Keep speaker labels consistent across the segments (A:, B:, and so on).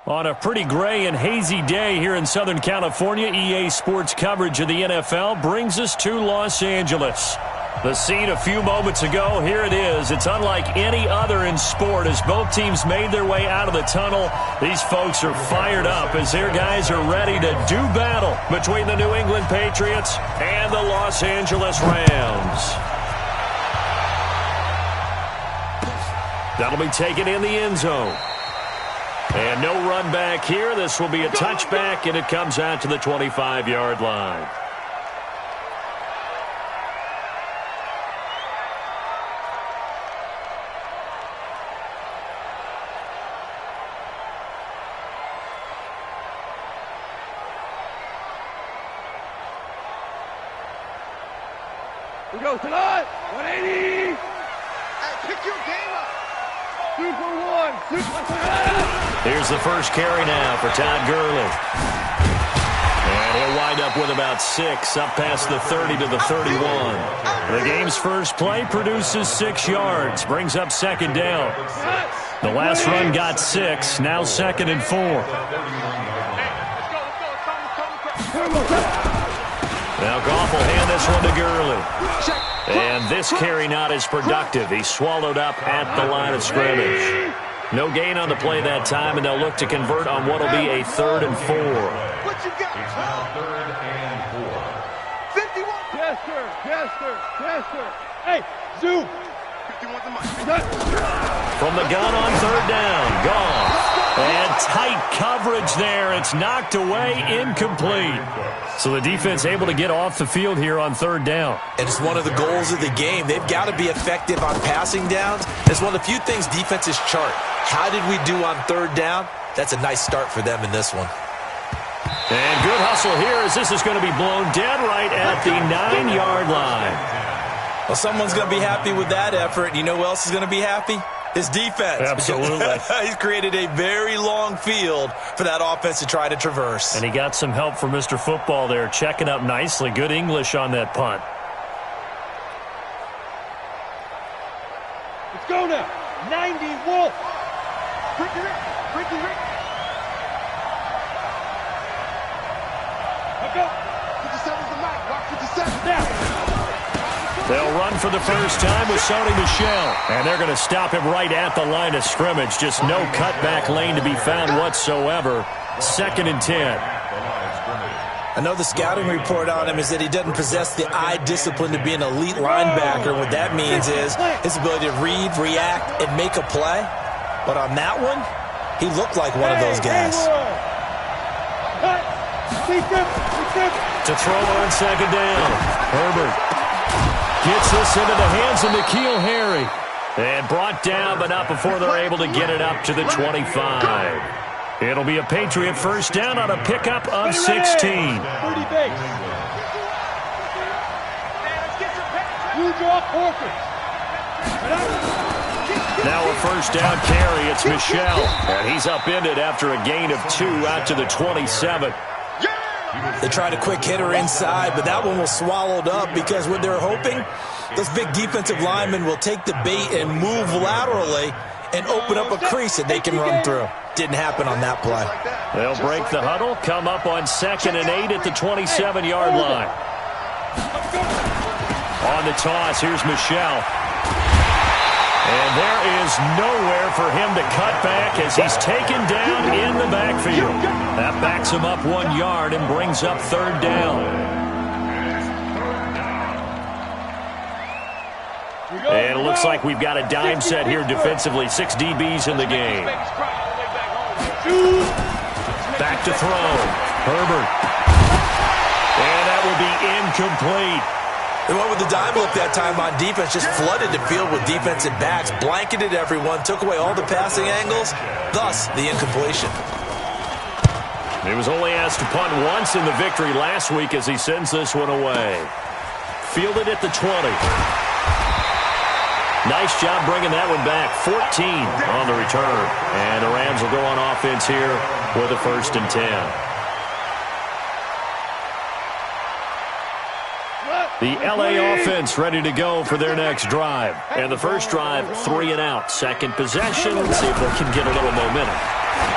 A: On a pretty gray and hazy day here in Southern California, EA Sports coverage of the NFL brings us to Los Angeles. The scene a few moments ago, here it is. It's unlike any other in sport as both teams made their way out of the tunnel. These folks are fired up as their guys are ready to do battle between the New England Patriots and the Los Angeles Rams. That'll be taken in the end zone. And no run back here. This will be a touchback, and it comes out to the 25-yard line.
B: We go tonight. 180. Hey, pick your game up. 2 for 1.
A: Here's the first carry now for Todd Gurley. And he'll wind up with about 6, up past the 30 to the 31. The game's first play produces 6 yards, brings up second down. The last run got 6, now 2nd and 4. Now Goff will hand this one to Gurley. And this carry not as productive. He's swallowed up at the line of scrimmage. No gain on the play that time, and they'll look to convert on what will be a 3rd and 4.
B: What you got? It's now 3rd and 4. 51. Yes, sir. Yes, sir. Yes, sir. Hey, zoom. 51 to Mike.
A: From the gun on 3rd down. Goff. And tight coverage there. It's knocked away, incomplete. So the defense able to get off the field here on 3rd down.
C: And it's one of the goals of the game. They've got to be effective on passing downs. It's one of the few things defenses chart. How did we do on 3rd down? That's a nice start for them in this one.
A: And good hustle here as this is going to be blown dead right at the 9-yard line.
C: Well, someone's going to be happy with that effort. You know who else is going to be happy? His defense.
A: Absolutely.
C: He's created a very long field for that offense to try to traverse.
A: And he got some help from Mr. Football there, checking up nicely. Good English on that punt.
B: Let's go now. 90 Wolf. Ricky Rick. Ricky Rick. Let's go. 57's the mic. Watch 57. Now.
A: They'll run for the first time with Sony Michel. And they're going to stop him right at the line of scrimmage. Just no cutback lane to be found whatsoever. 2nd and 10.
C: I know the scouting report on him is that he doesn't possess the eye discipline to be an elite linebacker. What that means is his ability to read, react, and make a play. But on that one, he looked like one of those guys.
A: To throw on 2nd down. Herbert gets this into the hands of N'Keal Harry. And brought down, but not before they're able to get it up to the 25. It'll be a Patriot first down on a pickup of 16. Now a first down carry. It's Michel. And he's upended after a gain of 2 out to the 27.
C: They tried a quick hitter inside, but that one was swallowed up because what they're hoping, those big defensive linemen will take the bait and move laterally and open up a crease that they can run through. Didn't happen on that play.
A: They'll break the huddle, come up on 2nd and 8 at the 27-yard line. On the toss, here's Michel. And there is nowhere for him to cut back as he's taken down in the backfield. That backs him up 1 yard and brings up 3rd down. And it looks like we've got a dime set here defensively. 6 DBs in the game. Back to throw. Herbert. And that will be incomplete.
C: They went with the dime look that time on defense, just flooded the field with defensive backs, blanketed everyone, took away all the passing angles, thus the incompletion.
A: He was only asked to punt once in the victory last week as he sends this one away. Fielded at the 20. Nice job bringing that one back. 14 on the return. And the Rams will go on offense here with a 1st and 10. The LA offense ready to go for their next drive. And the first drive, 3 and out. Second possession, let's see if they can get a little momentum.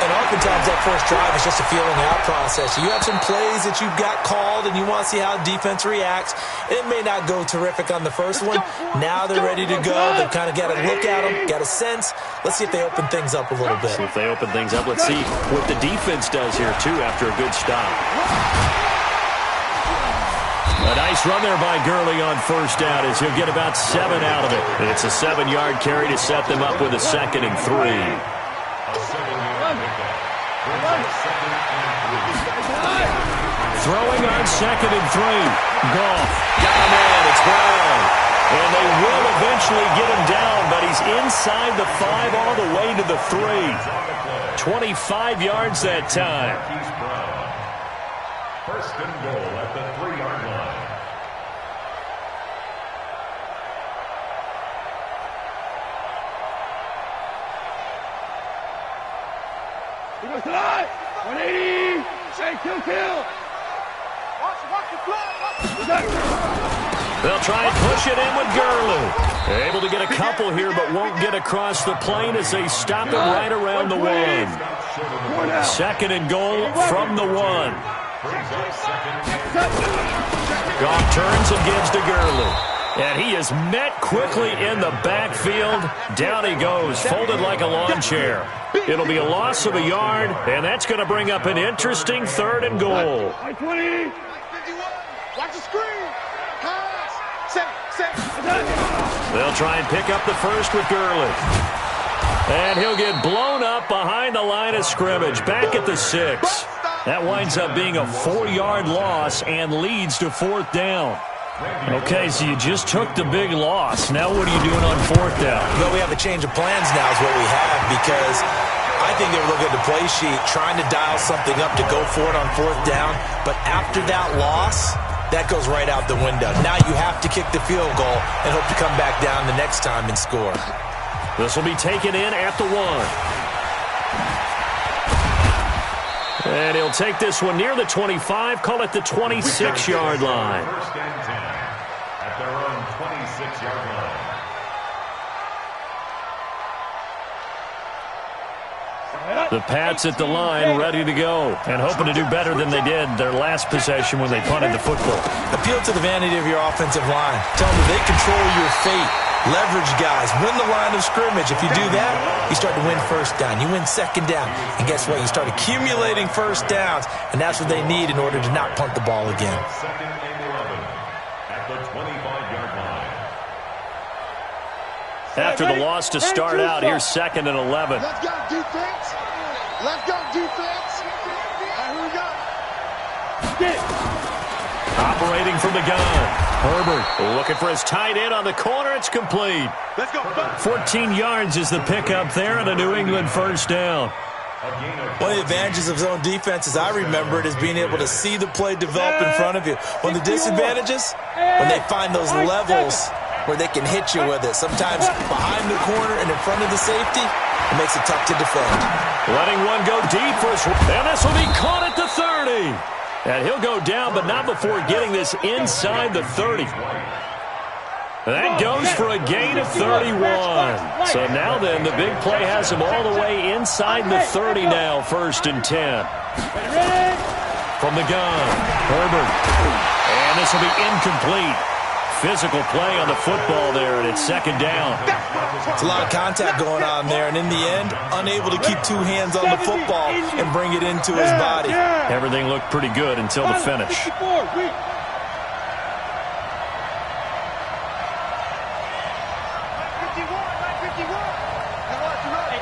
C: And oftentimes that first drive is just a feeling out process. You have some plays that you've got called and you want to see how defense reacts. It may not go terrific on the first one. Now they're ready to go. They've kind of got a look at them, got a sense. Let's see if they open things up a little bit.
A: See if they open things up. Let's see what the defense does here, too, after a good stop. A nice run there by Gurley on first down as he'll get about 7 out of it. It's a 7-yard carry to set them up with a 2nd and 3. Throwing on 2nd and 3. Goff got him in. It's Brown. And they will eventually get him down, but he's inside the 5 all the way to the 3. 25 yards that time.
B: First and goal at the 3-yard line.
D: He goes to the line. 180. Hey, kill. Watch the fly.
A: They'll try and push it in with Gurley. Able to get a couple here, but won't get across the plane as they stop him right around the 1. 2nd and goal from the 1. Goff turns and gives to Gurley. And he is met quickly in the backfield. Down he goes, folded like a lawn chair. It'll be a loss of a yard, and that's going to bring up an interesting 3rd and goal.
D: 20. Watch the screen.
A: They'll try and pick up the first with Gurley. And he'll get blown up behind the line of scrimmage, back at the 6. That winds up being a 4-yard loss and leads to 4th down. Okay, so you just took the big loss. Now what are you doing on 4th down?
C: Well, we have a change of plans now is what we have, because I think they were looking at the play sheet, trying to dial something up to go for it on 4th down. But after that loss, that goes right out the window. Now you have to kick the field goal and hope to come back down the next time and score.
A: This will be taken in at the 1. And he'll take this one near the 25, call it the 26-yard line.
B: First and 10 at their own 26-yard line.
A: The Pats at the line, ready to go, and hoping to do better than they did their last possession when they punted the football.
C: Appeal to the vanity of your offensive line. Tell them they control your fate. Leverage guys. Win the line of scrimmage. If you do that, you start to win 1st down. You win 2nd down. And guess what? You start accumulating 1st downs, and that's what they need in order to not punt the ball again.
B: 2nd and 11 at the 25-yard line.
A: After the loss to start out, here's 2nd and 11.
D: Let's go defense. Let's go defense. Here we go.
A: Operating from the gun. Herbert looking for his tight end on the corner. It's complete.
D: Let's go.
A: 14 yards is the pickup there and a New England 1st down.
C: One of the advantages of zone defense, as I remember it, is being able to see the play develop in front of you. One of the disadvantages, when they find those levels where they can hit you with it. Sometimes behind the corner and in front of the safety, it makes it tough to defend.
A: Letting one go deep for his, and this will be caught at the 30. And he'll go down, but not before getting this inside the 30. That goes for a gain of 31. So now then, the big play has him all the way inside the 30 now, 1st and 10. From the gun, Herbert. And this will be incomplete. Physical play on the football there, and it's 2nd down.
C: It's a lot of contact going on there, and in the end, unable to keep 2 hands on the football and bring it into his body.
A: Everything looked pretty good until the finish.
D: 54,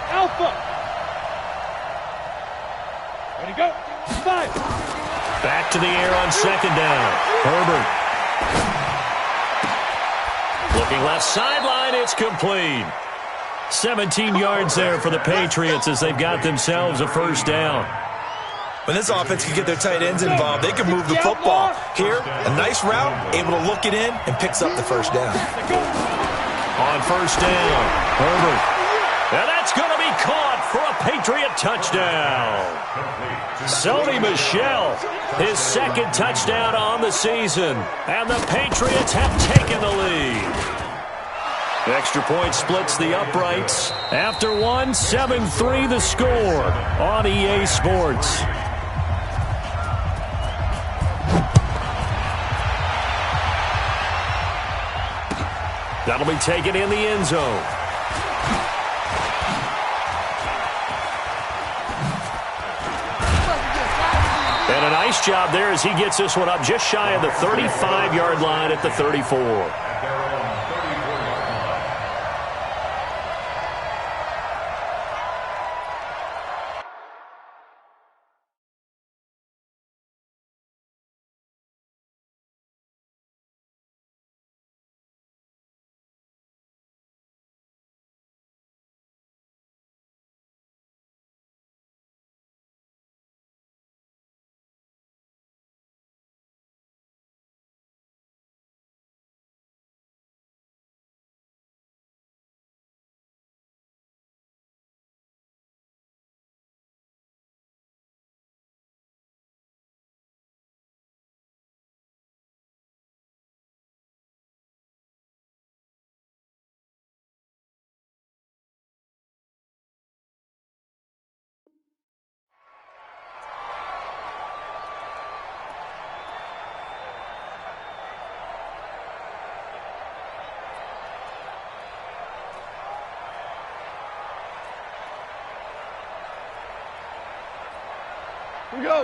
D: Alpha. Ready, go. 5.
A: Back to the air on 2nd down. Herbert. Looking left sideline, it's complete. 17 yards there for the Patriots as they've got themselves a 1st down.
C: When this offense can get their tight ends involved, they can move the football. Here, a nice route, able to look it in, and picks up the 1st down.
A: On 1st down, Herbert. And that's going to be caught for a Patriot touchdown. Sony Michel, his second touchdown on the season. And the Patriots have taken the lead. Extra point splits the uprights. After one, 7-3 the score on EA Sports. That'll be taken in the end zone. And a nice job there as he gets this one up just shy of the 35-yard line at the 34.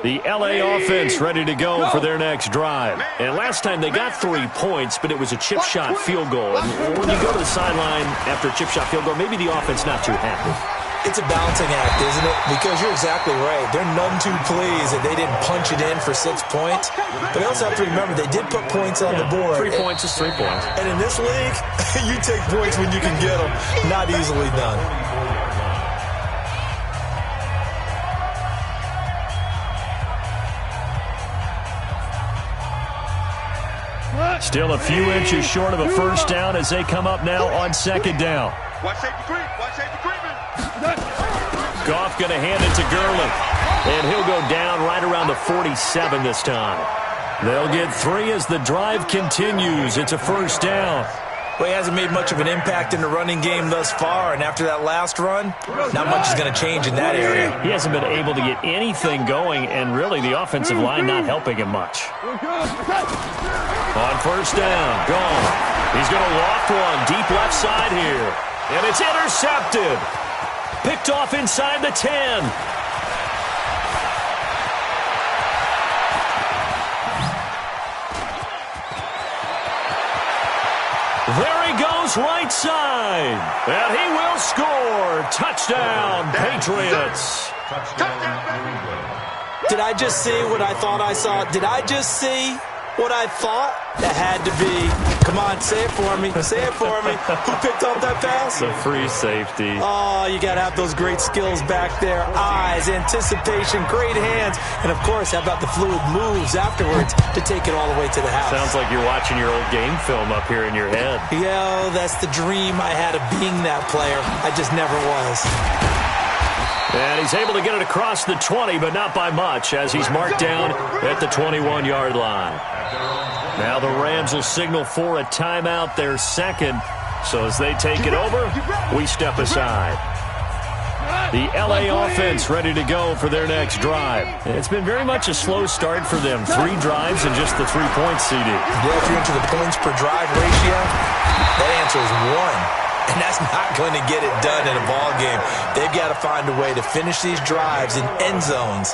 A: The LA offense ready to go for their next drive. And last time they got 3 points, but it was a chip shot field goal. And when you go to the sideline after a chip shot field goal, maybe the offense not too happy.
C: It's a balancing act, isn't it? Because you're exactly right. They're none too pleased that they didn't punch it in for 6 points. But they also have to remember they did put points on the board.
A: 3 points is 3 points.
C: And in this league, you take points when you can get them. Not easily done.
A: Still a few inches short of a first down as they come up now on second down.
B: Watch safety creep. Watch safety creeping.
A: Goff going to hand it to Gurley. And he'll go down right around the 47 this time. They'll get 3 as the drive continues. It's a first down.
C: Well, he hasn't made much of an impact in the running game thus far, and after that last run, not much is going to change in that area.
A: He hasn't been able to get anything going, and really the offensive line not helping him much. On first down, gone. He's going to loft one deep left side here. And it's intercepted. Picked off inside the 10. There he goes right side. And he will score. Touchdown, Patriots.
C: Did I just see what I thought I saw? Did I just see what I thought? That had to be. Come on, say it for me. Say it for me. Who picked up that pass?
A: The free safety.
C: Oh, you got to have those great skills back there. Eyes, anticipation, great hands. And, of course, how about the fluid moves afterwards to take it all the way to the house?
A: Sounds like you're watching your old game film up here in your head.
C: Yeah, that's the dream I had of being that player. I just never was.
A: And he's able to get it across the 20, but not by much, as he's marked down at the 21-yard line. Now the Rams will signal for a timeout, their second. So as they take it over, we step aside. The LA offense ready to go for their next drive. It's been very much a slow start for them. 3 drives and just the 3 points, CD.
C: Yeah, if you're into the points per drive ratio, that answer is 1. And that's not going to get it done in a ball game. They've got to find a way to finish these drives in end zones,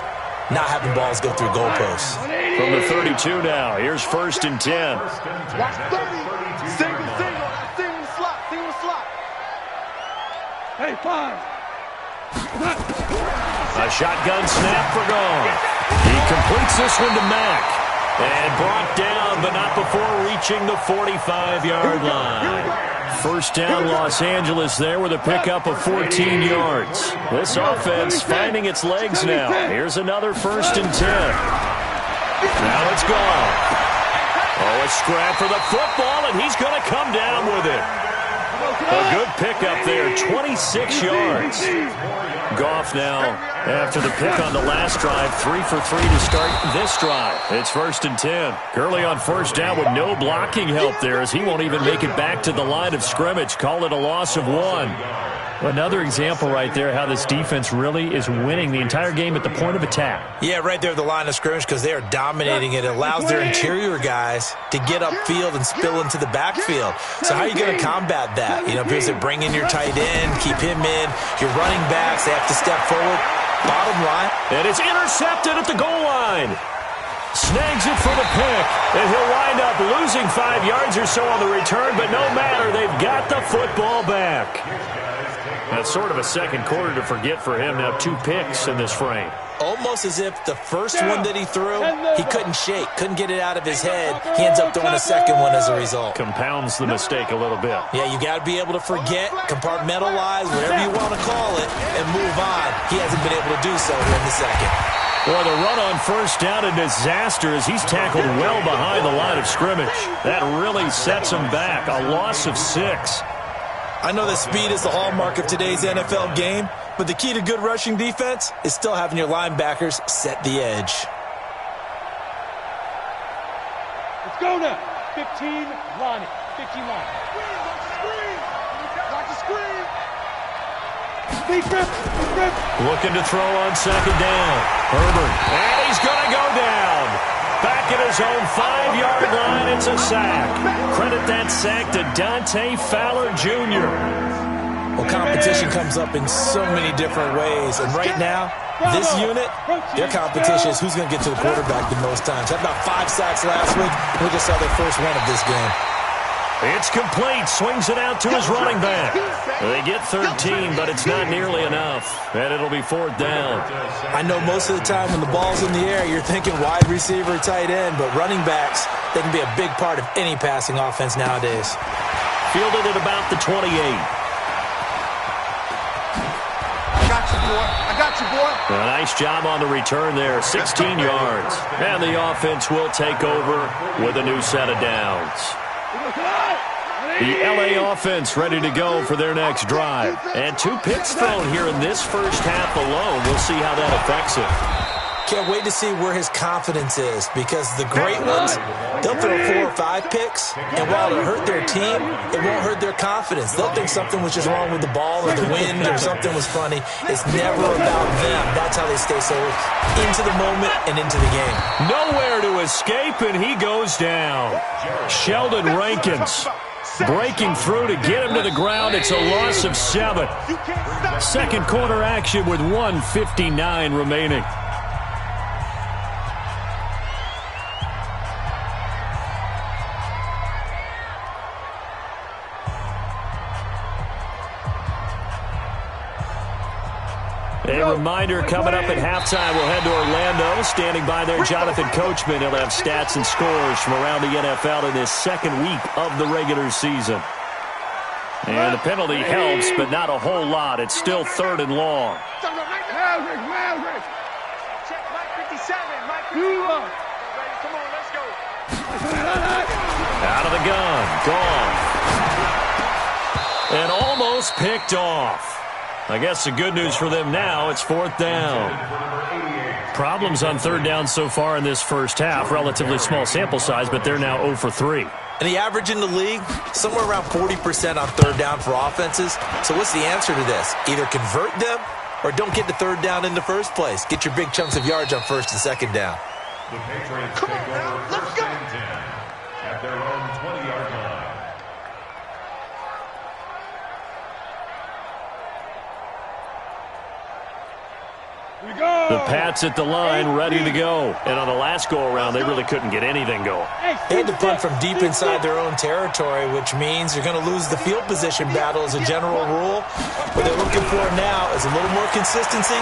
C: not having balls go through goalposts.
A: From the 32 now, here's first and 10.
B: Watch 30. Single slot.
D: Hey, 5.
A: A shotgun snap for Gone. He completes this one to Mack. And brought down, but not before reaching the 45-yard line. First down, Los Angeles there with a pickup of 14 yards. This offense finding its legs now. Here's another first and 10. Now it's Gone. Oh, a scrap for the football, and he's going to come down with it. A good pickup there, for 26 yards. Goff now, after the pick on the last drive, 3 for 3 to start this drive. It's 1st and 10. Gurley on first down with no blocking help there as he won't even make it back to the line of scrimmage. Call it a loss of 1. Another example right there how this defense really is winning the entire game at the point of attack.
C: Yeah, right there at the line of scrimmage because they are dominating it. It allows their interior guys to get upfield and spill into the backfield. So how are you going to combat that? You know, because they bring in your tight end, keep him in. Your running backs, they have to step forward. Bottom line.
A: And it's intercepted at the goal line. Snags it for the pick. And he'll wind up losing 5 yards or so on the return, but no matter, they've got the football back. That's sort of a second quarter to forget for him. Now 2 picks in this frame.
C: Almost as if the first one that he threw, he couldn't shake, couldn't get it out of his head. He ends up throwing a second one as a result.
A: Compounds the mistake a little bit.
C: Yeah, you got to be able to forget, compartmentalize, whatever you want to call it, and move on. He hasn't been able to do so here in the second.
A: Well, the run on first down, a disaster as he's tackled well behind the line of scrimmage. That really sets him back. A loss of 6.
C: I know that speed is the hallmark of today's NFL game, but the key to good rushing defense is still having your linebackers set the edge.
D: Let's go now. 15, Lonnie. 15, Lonnie. Screen. Watch the screen. Big rip.
A: Looking to throw on second down. Herbert. And he's going to go down. Back at his own 5-yard line, it's a sack. Credit that sack to Dante Fowler Jr.
C: Well, competition comes up in so many different ways. And right now, this unit, their competition is who's going to get to the quarterback the most times. Had about 5 sacks last week. We just saw their first one of this game.
A: It's complete. Swings it out to his running back. They get 13, but it's not nearly enough. And it'll be 4th down.
C: I know most of the time when the ball's in the air, you're thinking wide receiver, tight end, but running backs, they can be a big part of any passing offense nowadays.
A: Fielded at about the 28.
D: I got you, boy.
A: A nice job on the return there. 16 yards. And the offense will take over with a new set of downs. The LA offense ready to go for their next drive. And 2 picks thrown here in this first half alone. We'll see how that affects it.
C: Can't wait to see where his confidence is because the great ones, they'll throw 4 or 5 picks, and while it'll hurt their team, it won't hurt their confidence. They'll think something was just wrong with the ball or the wind or something was funny. It's never about them. That's how they stay so into the moment and into the game.
A: Nowhere to escape, and he goes down. Sheldon Rankins breaking through to get him to the ground. It's a loss of 7. Second quarter action with 1:59 remaining. A reminder coming up at halftime, we'll head to Orlando. Standing by there, Jonathan Coachman. He'll have stats and scores from around the NFL in this second week of the regular season. And the penalty helps, but not a whole lot. It's still 3rd and long.
D: Check Mike 57. Mike 57. Come on, let's go.
A: Out of the gun. Gone. And almost picked off. I guess the good news for them now, it's 4th down. Problems on 3rd down so far in this first half. Relatively small sample size, but they're now 0 for 3.
C: And the average in the league, somewhere around 40% on 3rd down for offenses. So what's the answer to this? Either convert them or don't get to 3rd down in the first place. Get your big chunks of yards on 1st and 2nd down.
B: The Patriots take over 1st and 10 at their own 20-yard line.
A: The Pats at the line, ready to go. And on the last go-around, they really couldn't get anything going.
C: They had to punt from deep inside their own territory, which means you're going to lose the field position battle as a general rule. What they're looking for now is a little more consistency.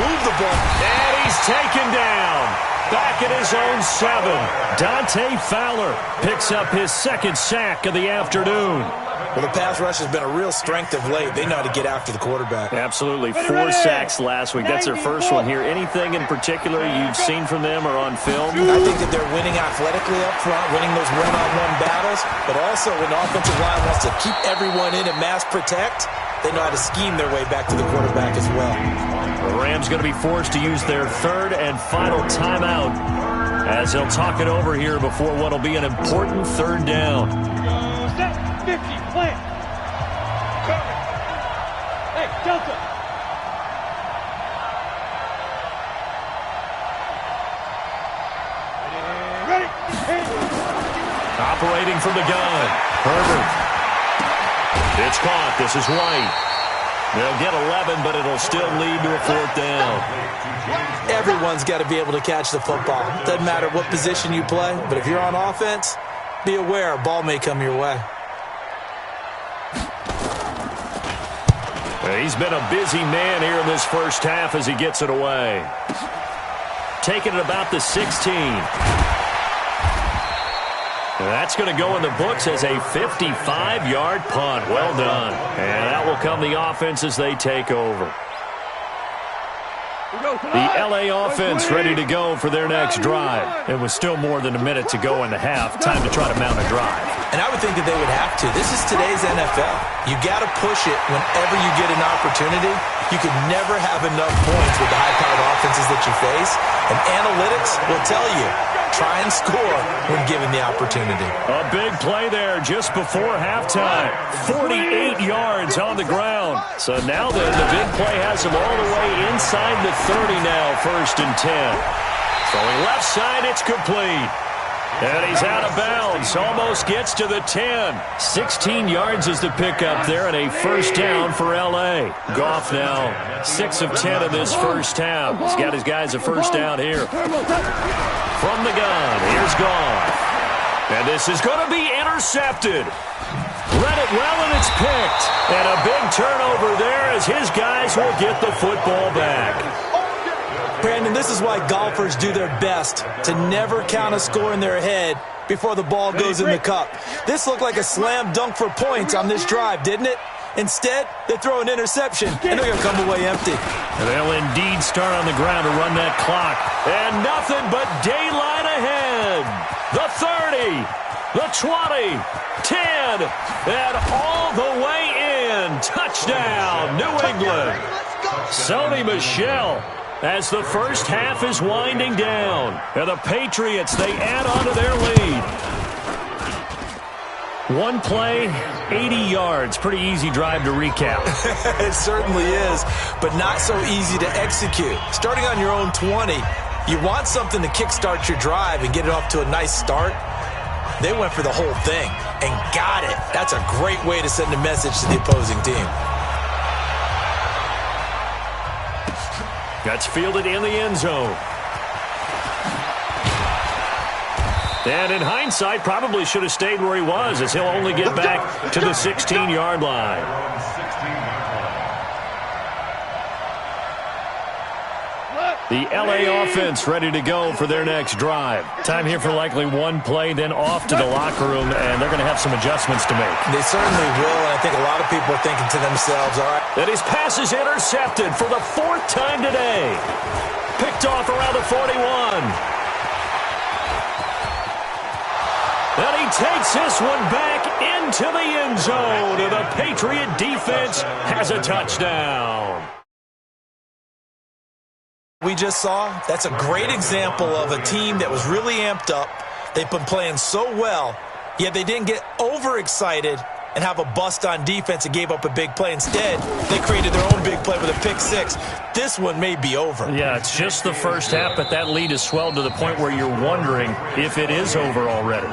C: Move the ball.
A: And he's taken down. Back at his own 7. Dante Fowler picks up his 2nd sack of the afternoon.
C: Well, the pass rush has been a real strength of late. They know how to get after the quarterback.
A: Absolutely. 4 sacks last week. That's their first one here. Anything in particular you've seen from them or on film?
C: I think that they're winning athletically up front, winning those one-on-one battles, but also when the offensive line wants to keep everyone in and mass protect, they know how to scheme their way back to the quarterback as well.
A: The Rams going to be forced to use their third and final timeout as they'll talk it over here before what will be an important third down.
D: Set 50, plant. Hey, Delta. Ready.
A: Operating from the gun, Herbert. It's caught. This is White. They'll get 11, but it'll still lead to a fourth down.
C: Everyone's got to be able to catch the football. Doesn't matter what position you play, but if you're on offense, be aware a ball may come your way.
A: Well, he's been a busy man here in this first half as he gets it away. Taking it about the 16. That's going to go in the books as a 55-yard punt. Well done. And that will come the offense as they take over. The LA offense ready to go for their next drive. It was still more than a minute to go in the half. Time to try to mount a drive.
C: And I would think that they would have to. This is today's NFL. You got to push it whenever you get an opportunity. You could never have enough points with the high-powered offenses that you face. And analytics will tell you, try and score when given the opportunity.
A: A big play there just before halftime. 48 yards on the ground. So now then, the big play has him all the way inside the 30 now, 1st and 10. Throwing left side, it's complete. And he's out of bounds. Almost gets to the 10. 16 yards is the pickup there and a first down for L.A. Goff now 6 of 10 in this first half. He's got his guys a first down here. From the gun, here's Goff. And this is going to be intercepted. Read it well, and it's picked. And a big turnover there as his guys will get the football back.
C: Brandon, this is why golfers do their best to never count a score in their head before the ball goes in the cup. This looked like a slam dunk for points on this drive, didn't it? Instead, they throw an interception, and they're going to come away empty.
A: And they'll indeed start on the ground to run that clock. And nothing but daylight ahead. The 30, the 20, 10, and all the way in. Touchdown, New England. Sony Michel. As the first half is winding down. And the Patriots, they add on to their lead. One play, 80 yards. Pretty easy drive to recap.
C: It certainly is, but not so easy to execute. Starting on your own 20, you want something to kickstart your drive and get it off to a nice start. They went for the whole thing and got it. That's a great way to send a message to the opposing team.
A: That's fielded in the end zone. And in hindsight, probably should have stayed where he was as he'll only get back to the 16-yard line. The L.A. offense ready to go for their next drive. Time here for likely one play, then off to the locker room, and they're going to have some adjustments to make.
C: They certainly will, and I think a lot of people are thinking to themselves, all right.
A: And his pass is intercepted for the 4th time today. Picked off around the 41. And he takes this one back into the end zone, and the Patriot defense has a touchdown.
C: We just saw, that's a great example of a team that was really amped up. They've been playing so well, yet they didn't get overexcited and have a bust on defense and gave up a big play. Instead, they created their own big play with a pick six. This one may be over.
A: Yeah, it's just the first half, but that lead has swelled to the point where you're wondering if it is over already.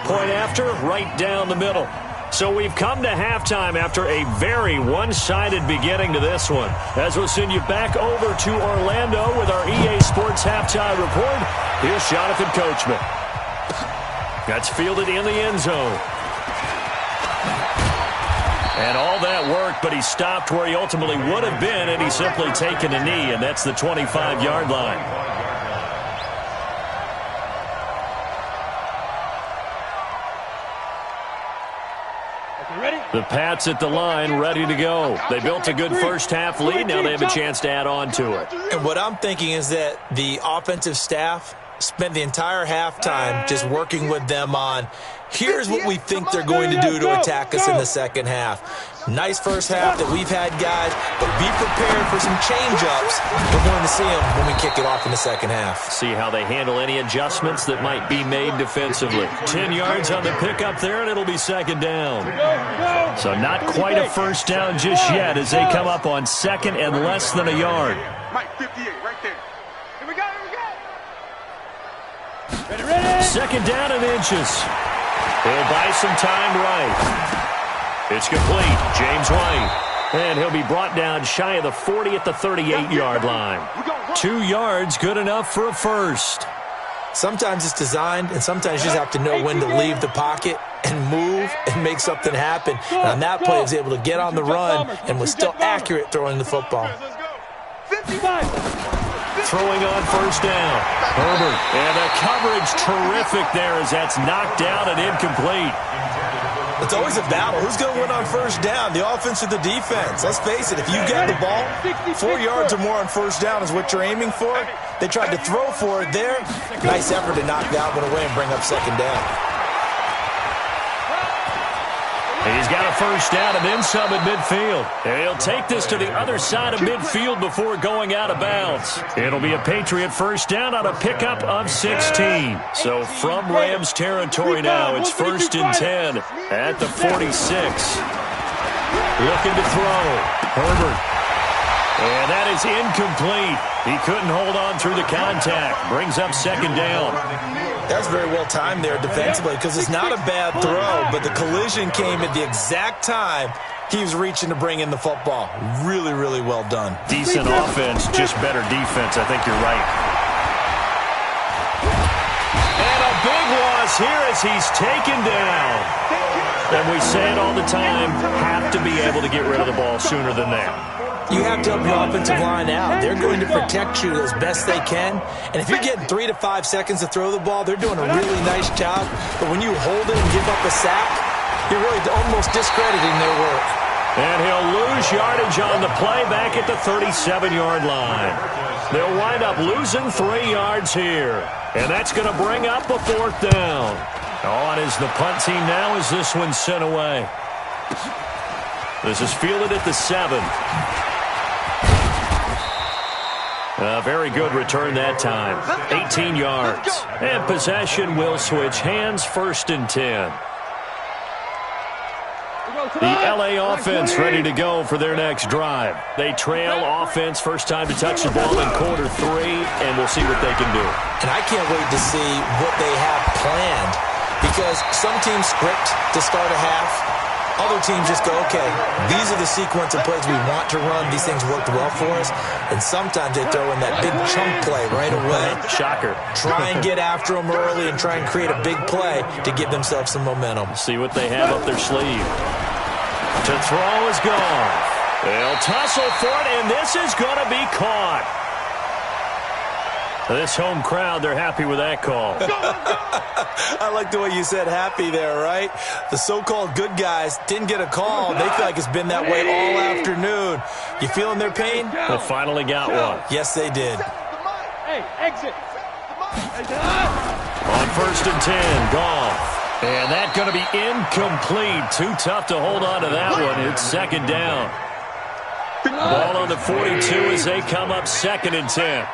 A: Point after, right down the middle. So we've come to halftime after a very one-sided beginning to this one. As we'll send you back over to Orlando with our EA Sports Halftime Report, here's Jonathan Coachman. That's fielded in the end zone. And all that worked, but he stopped where he ultimately would have been, and he's simply taken a knee, and that's the 25-yard line. The Pats at the line, ready to go. They built a good first-half lead. Now they have a chance to add on to it.
C: And what I'm thinking is that the offensive staff spent the entire halftime just working with them on Here's what we think they're going to do to attack us in the second half. Nice first half that we've had, guys, but be prepared for some change-ups. We're going to see them when we kick it off in the second half.
A: See how they handle any adjustments that might be made defensively. 10 yards on the pickup there, and it'll be second down. So not quite a first down just yet as they come up on second and less than a yard.
B: Mike, 58, right there. Here we go,
D: Ready.
A: Second down and inches. He'll buy some time right. It's complete. James White. And he'll be brought down shy of the 40 at the 38-yard line. 2 yards, good enough for a first.
C: Sometimes it's designed, and sometimes you just have to know when to leave the pocket and move and make something happen. And on that play, he was able to get on the run and was still accurate throwing the football.
D: 55.
A: Throwing on first down. Herbert. And the coverage terrific there as that's knocked out and incomplete.
C: It's always a battle. Who's going to win on first down, the offense or the defense? Let's face it, if you get the ball, 4 yards or more on first down is what you're aiming for. They tried to throw for it there. Nice effort to knock that one away and bring up second down.
A: He's got a first down and then some at midfield. And he'll take this to the other side of midfield before going out of bounds. It'll be a Patriot first down on a pickup of 16. So from Rams territory now, it's first and 10 at the 46. Looking to throw. Herbert. And that is incomplete. He couldn't hold on through the contact. Brings up second down.
C: That's very well timed there defensively because it's not a bad throw, but the collision came at the exact time he was reaching to bring in the football. Really, really well done.
A: Decent offense, just better defense. I think you're right. And a big loss here as he's taken down. And we say it all the time, have to be able to get rid of the ball sooner than that.
C: You have to help your offensive line out. They're going to protect you as best they can. And if you're getting 3 to 5 seconds to throw the ball, they're doing a really nice job. But when you hold it and give up a sack, you're really almost discrediting their work.
A: And he'll lose yardage on the play back at the 37-yard line. They'll wind up losing 3 yards here. And that's going to bring up a fourth down. On is the punt team now as this one's sent away. This is fielded at the 7. A very good return that time. 18 yards. And possession will switch hands, first and 10. The LA offense ready to go for their next drive. They trail offense, first time to touch the ball in quarter 3, and we'll see what they can do.
C: And I can't wait to see what they have planned because some teams script to start a half. Other teams just go, okay, these are the sequence of plays we want to run. These things worked well for us. And sometimes they throw in that big chunk play right away.
A: Shocker.
C: Try and get after them early and try and create a big play to give themselves some momentum.
A: See what they have up their sleeve. To throw is gone. They'll tussle for it, and this is going to be caught. This home crowd, they're happy with that call.
C: I like the way you said happy there, right? The so-called good guys didn't get a call. They feel like it's been that way all afternoon. You feeling their pain?
A: They finally got one.
C: Yes, they did.
D: Hey, exit.
A: On first and 10, Goff. And that's going to be incomplete. Too tough to hold on to that one. It's second down. Ball on the 42 as they come up second and 10.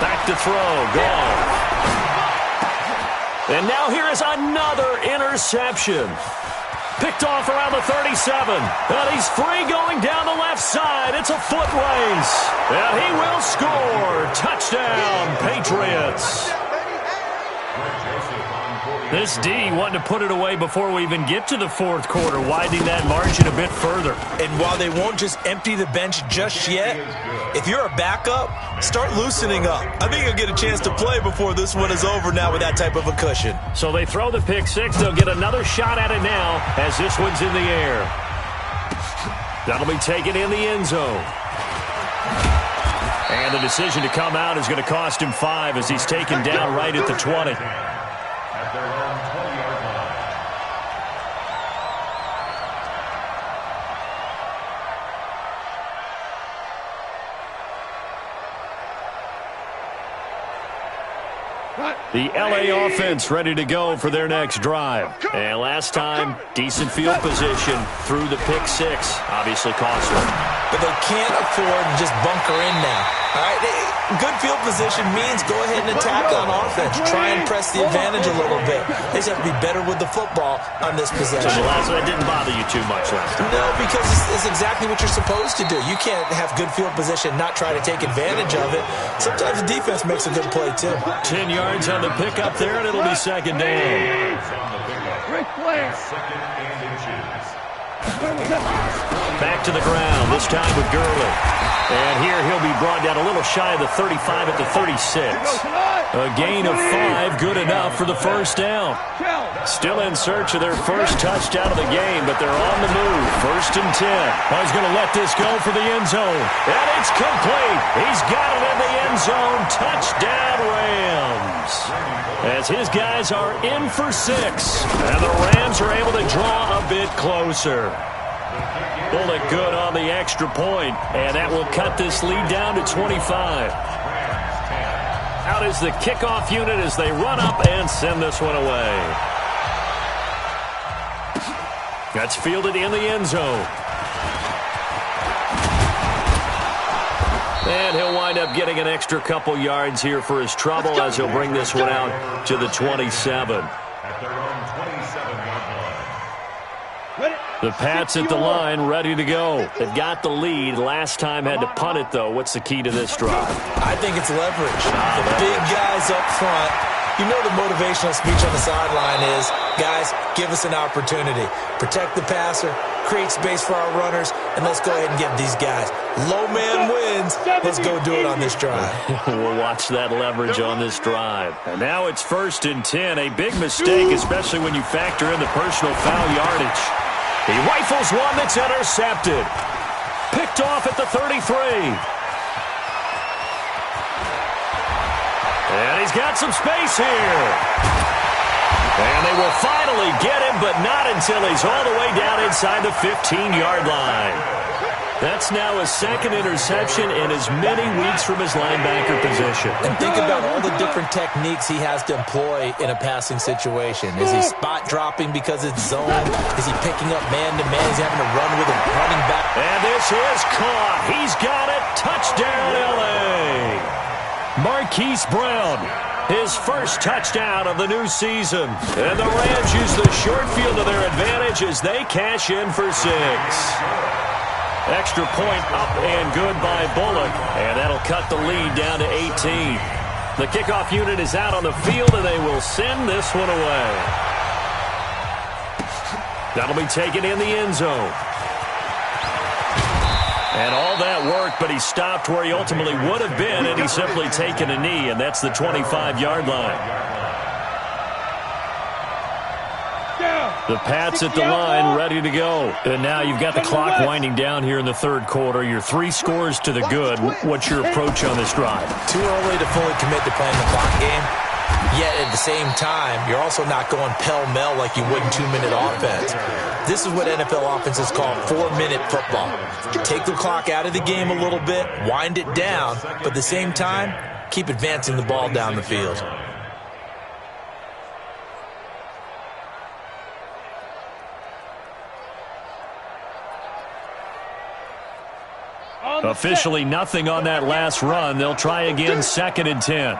A: Back to throw, Goff. And now here is another interception. Picked off around the 37. And he's free going down the left side. It's a foot race. And he will score. Touchdown, Patriots. This D wanting to put it away before we even get to the fourth quarter, widening that margin a bit further.
C: And while they won't just empty the bench just yet, if you're a backup, start loosening up. I think you'll get a chance to play before this one is over now with that type of a cushion.
A: So they throw the pick six. They'll get another shot at it now as this one's in the air. That'll be taken in the end zone. And the decision to come out is going to cost him 5 as he's taken down right at the 20. The LA offense ready to go for their next drive. And last time, decent field position through the pick six. Obviously costly.
C: But they can't afford to just bunker in now. All right, good field position means go ahead and attack on offense. Try and press the advantage a little bit. They just have to be better with the football on this possession.
A: So the last one didn't bother you too much last time.
C: No, because it's exactly what you're supposed to do. You can't have good field position, not try to take advantage of it. Sometimes the defense makes a good play, too.
A: 10 yards on the pickup there, and it'll be second down.
D: Ric Flair.
A: Back to the ground, this time with Gurley. And here he'll be brought down a little shy of the 35 at the 36. A gain of 5, good enough for the first down. Still in search of their first touchdown of the game, but they're on the move. First and 10. Oh, he's going to let this go for the end zone. And it's complete. He's got it in the end zone. Touchdown, Rams. As his guys are in for 6. And the Rams are able to draw a bit closer. Bullock good on the extra point, and that will cut this lead down to 25. Out is the kickoff unit as they run up and send this one away. That's fielded in the end zone. And he'll wind up getting an extra couple yards here for his trouble as he'll bring this one out to the 27. The Pats at the line, ready to go. They've got the lead. Last time had to punt it, though. What's the key to this drive?
C: I think it's leverage. The big guys up front. You know the motivational speech on the sideline is, guys, give us an opportunity. Protect the passer, create space for our runners, and let's go ahead and give these guys. Low man wins. Let's go do it on this drive.
A: We'll watch that leverage on this drive. And now it's first and 10. A big mistake, especially when you factor in the personal foul yardage. He rifles one that's intercepted. Picked off at the 33. And he's got some space here. And they will finally get him, but not until he's all the way down inside the 15-yard line. That's now his second interception in as many weeks from his linebacker position.
C: And think about all the different techniques he has to employ in a passing situation. Is he spot dropping because it's zone? Is he picking up man-to-man? Is he having to run with a running back?
A: And this is caught. He's got it. Touchdown, L.A. Marquise Brown, his first touchdown of the new season. And the Rams use the short field to their advantage as they cash in for 6. Extra point up and good by Bullock, and that'll cut the lead down to 18. The kickoff unit is out on the field, and they will send this one away. That'll be taken in the end zone. And all that worked, but he stopped where he ultimately would have been, and he's simply taken a knee, and that's the 25-yard line. The Pats at the line, ready to go. And now you've got the clock winding down here in the third quarter. You're 3 scores to the good. What's your approach on this drive?
C: Too early to fully commit to playing the clock game. Yet at the same time, you're also not going pell-mell like you would in 2-minute offense. This is what NFL offenses call 4-minute football. Take the clock out of the game a little bit, wind it down, but at the same time, keep advancing the ball down the field.
A: Officially nothing on that last run. They'll try again, second and 10.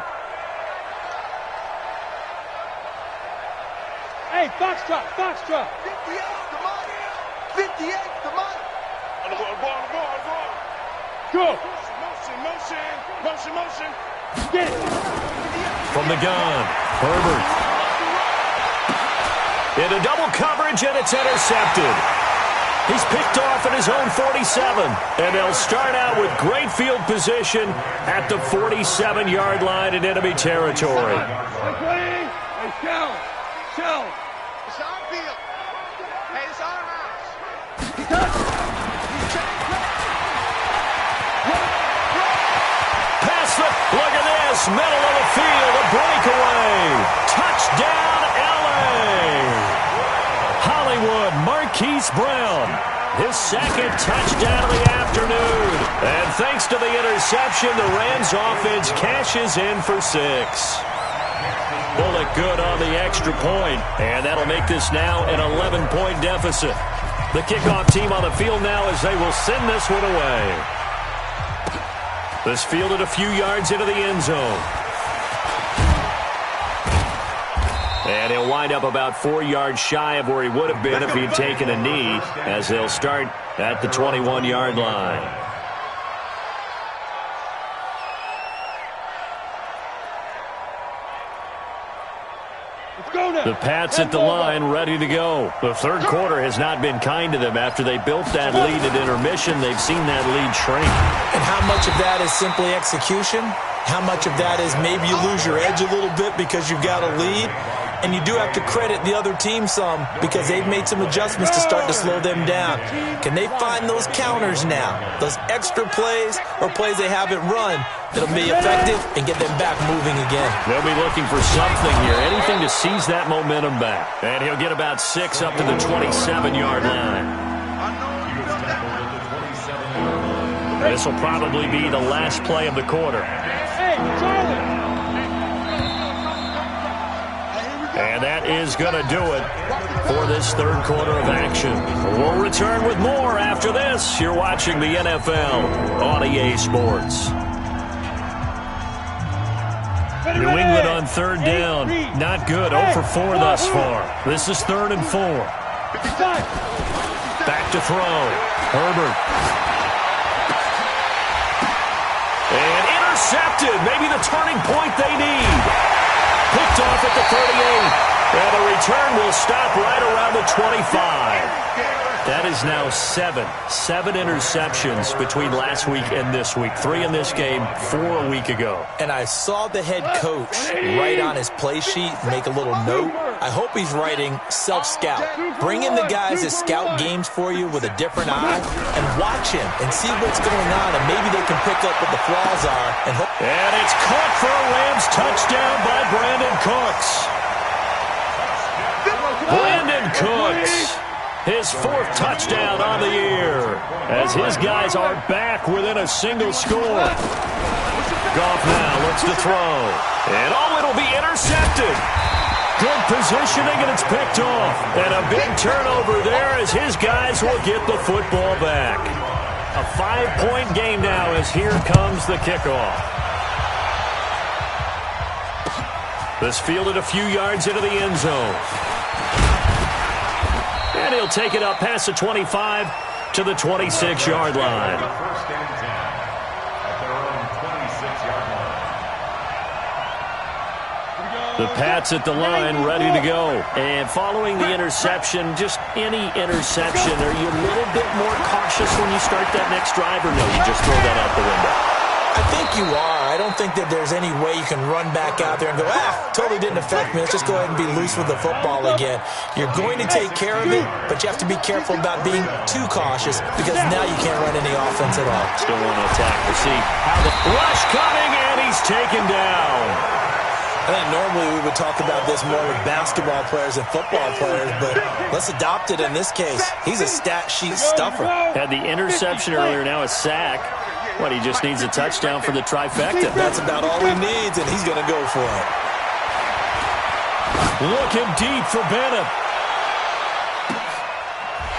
D: Hey, Foxtrot, Foxtrot.
B: 58, come on. 58, come on. On the ball.
D: Go.
B: Motion.
D: Get it.
A: From the gun, Herbert. Into double coverage, and it's intercepted. He's picked off at his own 47, and they'll start out with great field position at the 47-yard line in enemy territory.
D: Hey, Shell.
B: It's our field. Hey, it's our house.
A: Pass it. Look at this. Middle of the field. A breakaway. Touchdown, L.A. Hollywood, Marquise Brown. His second touchdown of the afternoon. And thanks to the interception, the Rams offense cashes in for 6. Bullock good on the extra point, and that'll make this now an 11-point deficit. The kickoff team on the field now as they will send this one away. This fielded a few yards into the end zone. And he'll wind up about 4 yards shy of where he would have been if he'd taken a knee, as they'll start at the 21-yard line. The Pats at the line, ready to go. The third quarter has not been kind to them. After they built that lead at intermission, they've seen that lead shrink.
C: And how much of that is simply execution? How much of that is maybe you lose your edge a little bit because you've got a lead? And you do have to credit the other team some because they've made some adjustments to start to slow them down. Can they find those counters now? Those extra plays or plays they haven't run that'll be effective and get them back moving again. They'll be looking for something here, anything to seize that momentum back. And he'll get about 6 up to the 27-yard line. This will probably be the last play of the quarter. And that is going to do it for this third quarter of action. We'll return with more after this. You're watching the NFL on EA Sports. New England on third down. Not good. 0 for 4 thus far. This is 3rd and 4. Back to throw. Herbert. And intercepted. Maybe the turning point they need. Picked off at the 38. And the return will stop right around the 25. That is now 7 interceptions between last week and this week. 3 in this game, 4 a week ago. And I saw the head coach write on his play sheet, make a little note. I hope he's writing self-scout. Bring in the guys that scout games for you with a different eye and watch him and see what's going on, and maybe they can pick up what the flaws are. And it's caught for a Rams touchdown by Brandon Cooks. Brandon Cooks, his 4th touchdown on the year, as his guys are back within a single score. Goff now looks to throw, and it'll be intercepted. Good positioning, and it's picked off. And a big turnover there as his guys will get the football back. A 5-point game now as here comes the kickoff. This fielded a few yards into the end zone. And he'll take it up past the 25 to the 26-yard line. The Pats at the line, ready to go. And following the interception, just any interception, are you a little bit more cautious when you start that next drive, or no, you just throw that out the window? I think you are. I don't think that there's any way you can run back out there and go, totally didn't affect me. Let's just go ahead and be loose with the football again. You're going to take care of it, but you have to be careful about being too cautious because now you can't run any offense at all.
A: Still want to attack. We'll see how the rush coming, and he's taken down.
C: I think normally we would talk about this more with basketball players and football players, but let's adopt it in this case. He's a stat sheet stuffer.
A: Had the interception earlier, now a sack. What, he just needs a touchdown for the trifecta.
C: That's about all he needs, and he's going to go for it.
A: Looking deep for Bennett.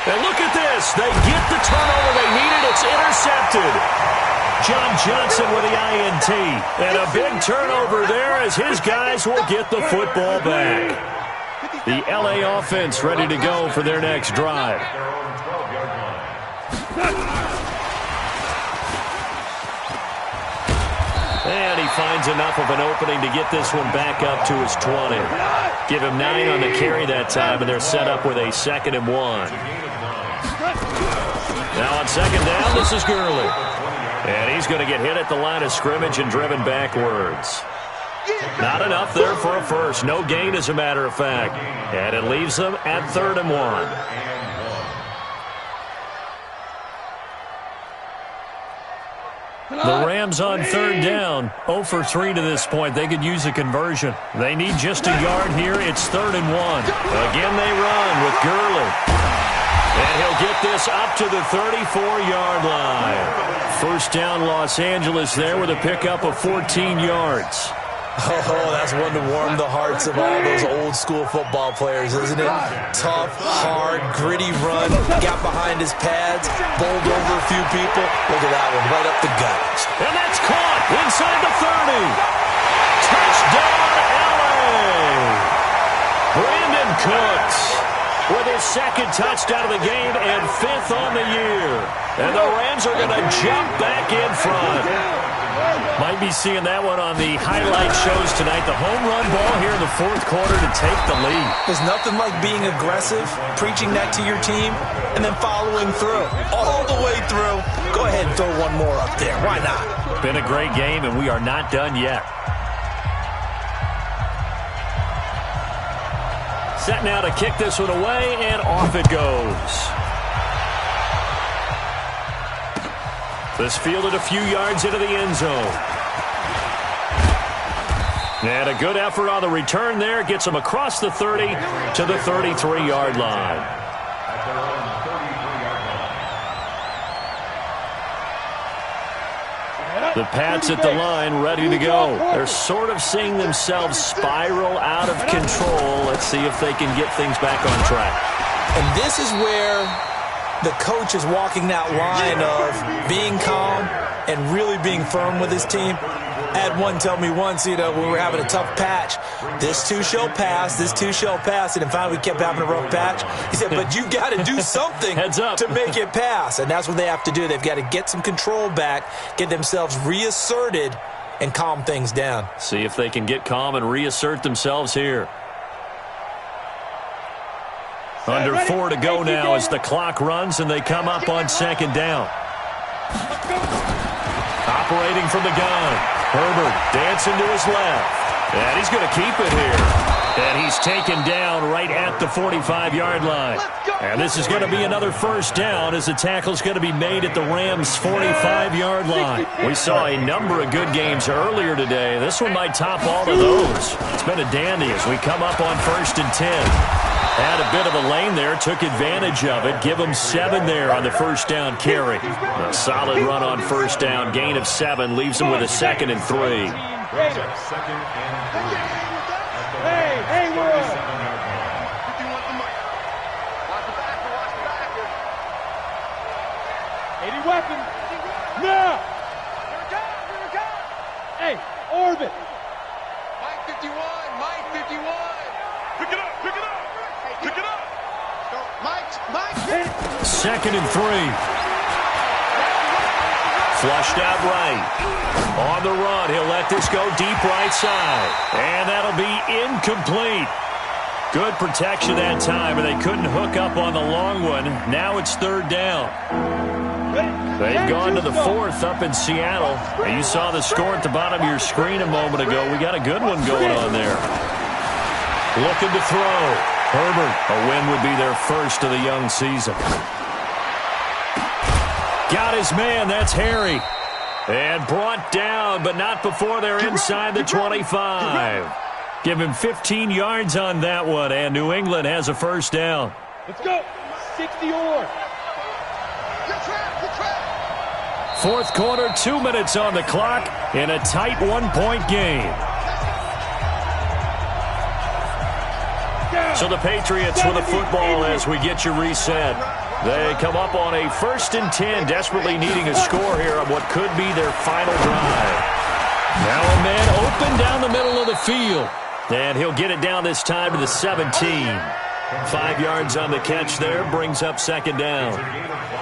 A: And look at this. They get the turnover they needed. It's intercepted. John Johnson with the INT. And a big turnover there as his guys will get the football back. The LA offense ready to go for their next drive. And he finds enough of an opening to get this one back up to his 20. Give him 9 on the carry that time, and they're set up with a 2nd and 1. Now on 2nd down, this is Gurley. And he's going to get hit at the line of scrimmage and driven backwards. Not enough there for a first. No gain, as a matter of fact. And it leaves them at 3rd and 1. The Rams on 3rd down, 0 for 3 to this point. They could use a conversion. They need just a yard here. It's 3rd and 1. Again, they run with Gurley. And he'll get this up to the 34-yard line. First down, Los Angeles there with a pickup of 14 yards.
C: Oh, that's one to warm the hearts of all those old-school football players, isn't it? Tough, hard, gritty run, got behind his pads, bowled over a few people. Look at that one, right up the gut.
A: And that's caught inside the 30. Touchdown, LA! Brandon Cooks with his second touchdown of the game and 5th on the year. And the Rams are going to jump back in front. Might be seeing that one on the highlight shows tonight. The home run ball here in the 4th quarter to take the lead.
C: There's nothing like being aggressive, preaching that to your team, and then following through. All the way through. Go ahead and throw one more up there. Why not?
A: Been a great game, and we are not done yet. Set now to kick this one away, and off it goes. This fielded a few yards into the end zone. And a good effort on the return there. Gets him across the 30 to the 33-yard line. The Pats at the line, ready to go. They're sort of seeing themselves spiral out of control. Let's see if they can get things back on track.
C: And this is where the coach is walking that line of being calm and really being firm with his team. I had one tell me once, when we were having a tough patch, this too shall pass, this too shall pass, and finally we kept having a rough patch. He said, but you got to do something to make it pass, and that's what they have to do. They've got to get some control back, get themselves reasserted, and calm things down.
A: See if they can get calm and reassert themselves here. Under 4 to go now as the clock runs and they come up on 2nd down. Operating from the gun. Herbert dancing to his left. And he's going to keep it here. And he's taken down right at the 45-yard line. And this is going to be another 1st down as the tackle's going to be made at the Rams' 45-yard line. We saw a number of good games earlier today. This one might top all of those. It's been a dandy as we come up on 1st and 10. Had a bit of a lane there, took advantage of it. Give him 7 there on the 1st down carry. A solid run on 1st down, gain of 7, leaves him with a 2nd and 3.
D: Hey, we're up. 80 weapons. Now. Hey, orbit.
B: Mike 51, Mike 51. Pick it up, pick it up. Pick it up. Mike.
A: 2nd and 3. Flushed out right. On the run, he'll let this go deep right side. And that'll be incomplete. Good protection that time, and they couldn't hook up on the long one. Now it's 3rd down. They've gone to the 4th up in Seattle. And you saw the score at the bottom of your screen a moment ago. We got a good one going on there. Looking to throw. Herbert, a win would be their 1st of the young season. Got his man, that's Harry. And brought down, but not before they're inside the 25. Give him 15 yards on that one, and New England has a 1st down.
D: Let's go. 60 or.
A: 4th quarter, 2 minutes on the clock in a tight 1-point game. So the Patriots with a football as we get you reset. They come up on a 1st and 10, desperately needing a score here on what could be their final drive. Now a man open down the middle of the field. And he'll get it down this time to the 17. 5 yards on the catch there, brings up 2nd down.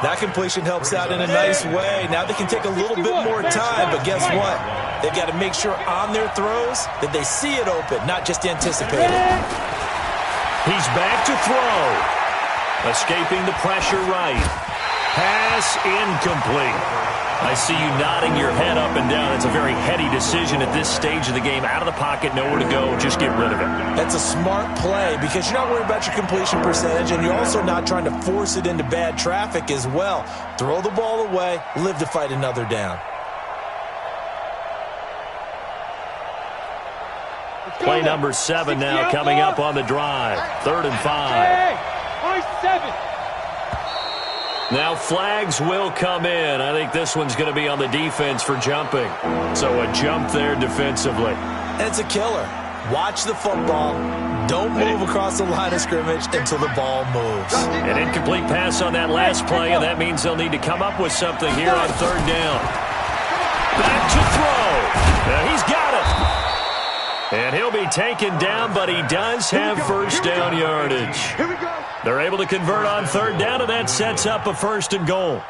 C: That completion helps out in a nice way. Now they can take a little bit more time, but guess what? They've got to make sure on their throws that they see it open, not just anticipate it.
A: He's back to throw. Escaping the pressure right. Pass incomplete. I see you nodding your head up and down. It's a very heady decision at this stage of the game. Out of the pocket, nowhere to go. Just get rid of it.
C: That's a smart play because you're not worried about your completion percentage, and you're also not trying to force it into bad traffic as well. Throw the ball away, live to fight another down.
A: Play number 7 now coming up on the drive. 3rd and 5.
D: Hey, 7.
A: Now flags will come in. I think this one's going to be on the defense for jumping. So a jump there defensively.
C: and it's a killer. Watch the football. Don't move across the line of scrimmage until the ball moves.
A: An incomplete pass on that last play, and that means they'll need to come up with something here on third down. Back to throw. And he's got it. And he'll be taken down, but he does have first down yardage. They're able to convert on third down, and that sets up a 1st and goal.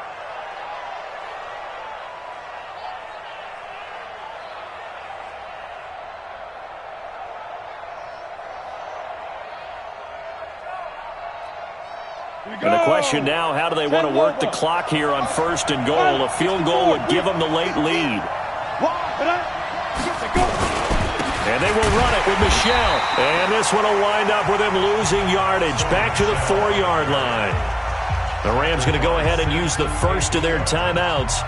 A: And the question now, how do they want to work the clock here on 1st and goal? A field goal would give them the late lead. And they will run it with Michel. And this one will wind up with him losing yardage back to the 4-yard line. The Rams going to go ahead and use the first of their timeouts.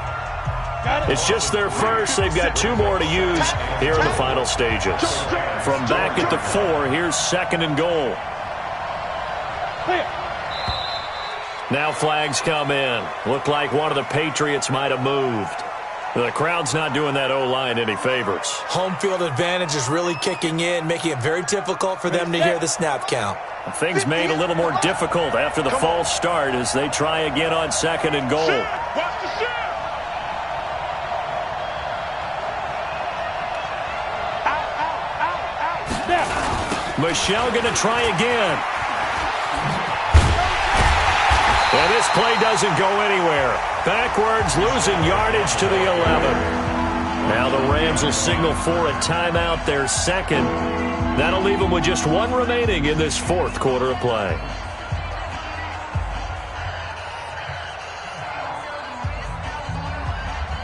A: It's just their first. They've got 2 more to use here in the final stages. From back at the 4, here's 2nd and goal. Now flags come in. Looked like one of the Patriots might have moved. The crowd's not doing that O-line any favors.
C: Home field advantage is really kicking in, making it very difficult for them to hear the snap count.
A: Things made a little more difficult after the false start as they try again on 2nd and goal. Michel going to try again. And this play doesn't go anywhere. Backwards, losing yardage to the 11. Now the Rams will signal for a timeout, their 2nd. That'll leave them with just 1 remaining in this 4th quarter of play.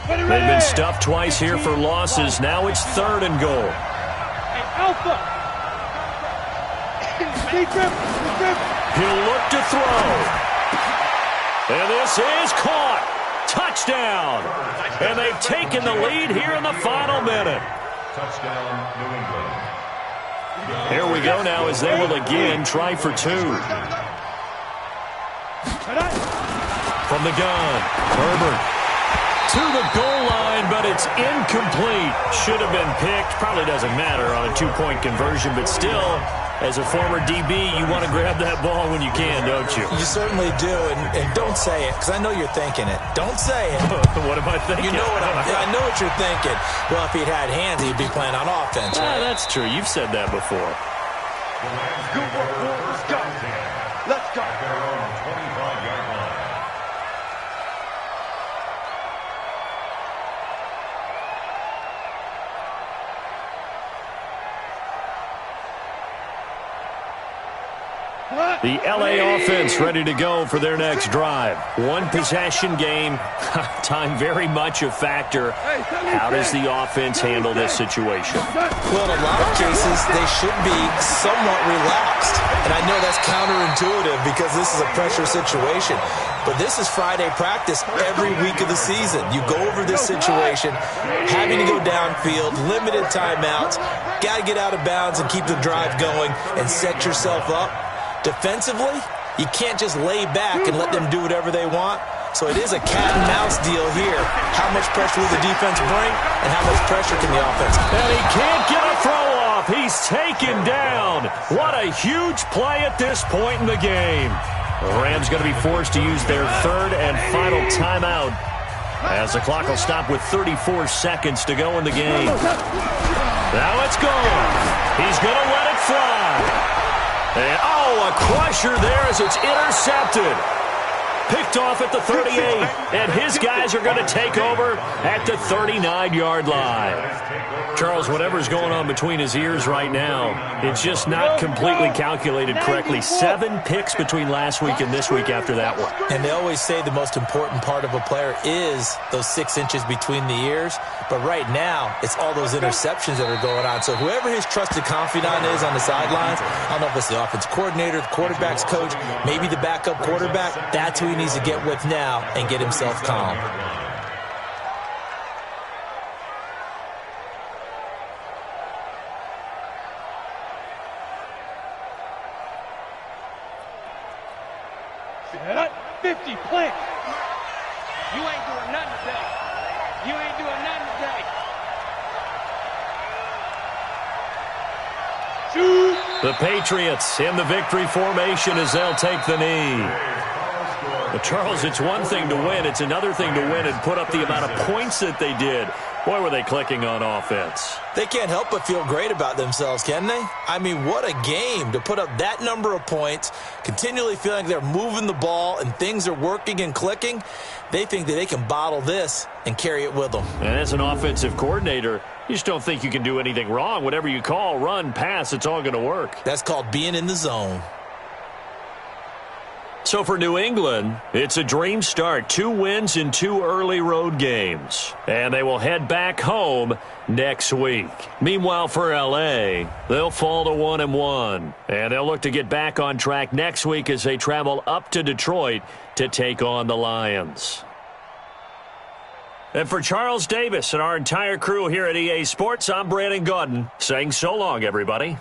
A: They've been stuffed twice here for losses. Now it's 3rd and goal.
D: Hey, Alpha!
A: He'll look to throw. And this is caught. Touchdown. And they've taken the lead here in the final minute.
B: Touchdown, New England.
A: Here we go now as they will again try for 2. From the gun, Herbert to the goal line, but it's incomplete. Should have been picked. Probably doesn't matter on a 2-point conversion, but still, as a former DB, you want to grab that ball when you can, don't you?
C: You certainly do, and don't say it, because I know you're thinking it. Don't say it.
A: What am I thinking?
C: You know what I know what you're thinking. Well, if he'd had hands, he'd be playing on offense, right?
A: That's true. You've said that before.
B: Good work, boys. Go. Let's go. Their own 25-yard line.
A: The LA offense ready to go for their next drive. 1 possession game. Time very much a factor. How does the offense handle this situation?
C: Well, in a lot of cases, they should be somewhat relaxed. And I know that's counterintuitive because this is a pressure situation. But this is Friday practice every week of the season. You go over this situation, having to go downfield, limited timeouts, got to get out of bounds and keep the drive going and set yourself up. Defensively, you can't just lay back and let them do whatever they want. So it is a cat-and-mouse deal here. How much pressure will the defense bring, and how much pressure can the offense?
A: And he can't get a throw off. He's taken down. What a huge play at this point in the game. The Rams going to be forced to use their 3rd and final timeout as the clock will stop with 34 seconds to go in the game. Now it's gone. He's going to let it fly. And, a crusher there as it's intercepted. Picked off at the 38, and his guys are going to take over at the 39-yard line. Charles, whatever's going on between his ears right now, it's just not completely calculated correctly. 7 picks between last week and this week after that one.
C: And they always say the most important part of a player is those 6 inches between the ears. But right now, it's all those interceptions that are going on. So whoever his trusted confidant is on the sidelines, I don't know if it's the offense coordinator, the quarterback's coach, maybe the backup quarterback, that's who he needs to get with now and get himself calm.
D: Set 50, plant. You ain't doing nothing today. You ain't doing nothing today.
A: The Patriots in the victory formation as they'll take the knee. But Charles, it's one thing to win. It's another thing to win and put up the amount of points that they did. Boy, were they clicking on offense.
C: They can't help but feel great about themselves, can they? I mean, what a game to put up that number of points, continually feeling like they're moving the ball and things are working and clicking. They think that they can bottle this and carry it with them.
A: And as an offensive coordinator, you just don't think you can do anything wrong. Whatever you call, run, pass, it's all going to work.
C: That's called being in the zone.
A: So for New England, it's a dream start. 2 wins in 2 early road games. And they will head back home next week. Meanwhile, for L.A., they'll fall to 1-1. And they'll look to get back on track next week as they travel up to Detroit to take on the Lions. And for Charles Davis and our entire crew here at EA Sports, I'm Brandon Gaudin saying so long, everybody.